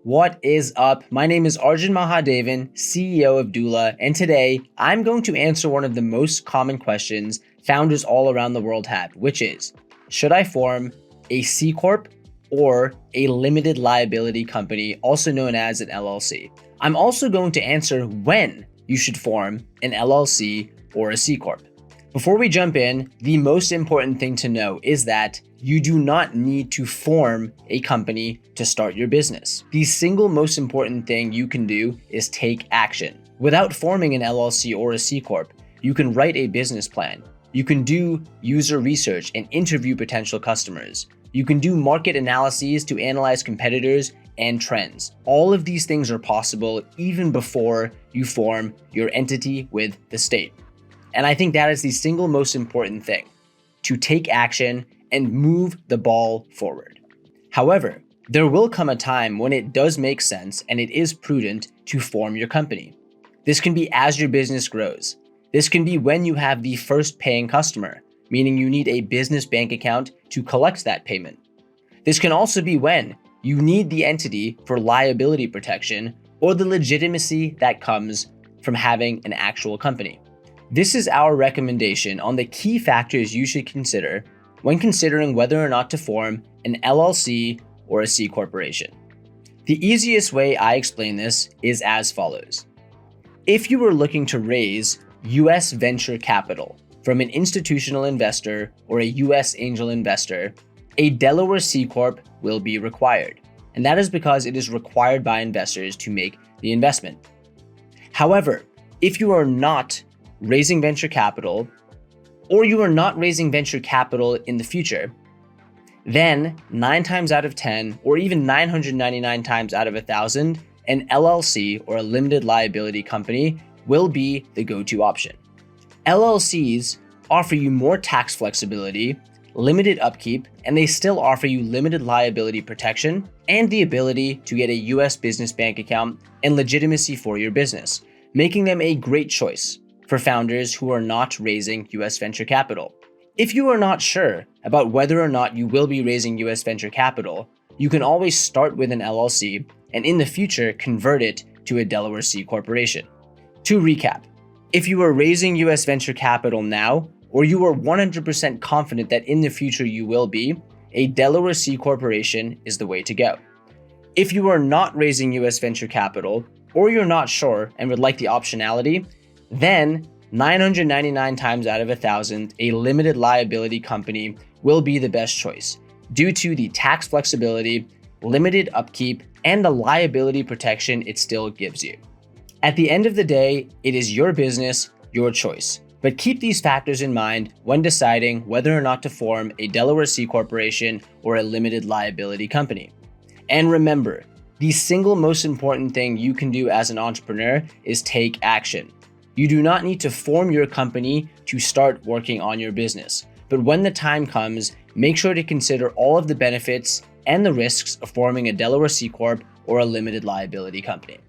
What is up? My name is Arjun Mahadevan, CEO of Doula, and today I'm going to answer one of the most common questions founders all around the world have, which is, should I form a C-Corp or a limited liability company, also known as an LLC? I'm also going to answer when you should form an LLC or a C-Corp. Before we jump in, the most important thing to know is that you do not need to form a company to start your business. The single most important thing you can do is take action. Without forming an LLC or a C-Corp, you can write a business plan. You can do user research and interview potential customers. You can do market analyses to analyze competitors and trends. All of these things are possible even before you form your entity with the state. And I think that is the single most important thing, to take action and move the ball forward. However, there will come a time when it does make sense and it is prudent to form your company. This can be as your business grows. This can be when you have the first paying customer, meaning you need a business bank account to collect that payment. This can also be when you need the entity for liability protection or the legitimacy that comes from having an actual company. This is our recommendation on the key factors you should consider when considering whether or not to form an LLC or a C corporation. The easiest way I explain this is as follows. If you were looking to raise US venture capital from an institutional investor or a US angel investor, a Delaware C Corp will be required. And that is because it is required by investors to make the investment. However, if you are not raising venture capital, or you are not raising venture capital in the future, then 9 times out of 10, or even 999 times out of 1,000, an LLC or a limited liability company will be the go-to option. LLCs offer you more tax flexibility, limited upkeep, and they still offer you limited liability protection and the ability to get a US business bank account and legitimacy for your business, making them a great choice for founders who are not raising US venture capital. If you are not sure about whether or not you will be raising US venture capital, you can always start with an LLC and in the future convert it to a Delaware C corporation. To recap, if you are raising US venture capital now, or you are 100% confident that in the future you will be, a Delaware C corporation is the way to go. If you are not raising US venture capital, or you're not sure and would like the optionality, then 999 times out of 1,000, a limited liability company will be the best choice due to the tax flexibility, limited upkeep, and the liability protection it still gives you. At the end of the day, it is your business, your choice. But keep these factors in mind when deciding whether or not to form a Delaware C corporation or a limited liability company. And remember, the single most important thing you can do as an entrepreneur is take action. You do not need to form your company to start working on your business. But when the time comes, make sure to consider all of the benefits and the risks of forming a Delaware C Corp or a limited liability company.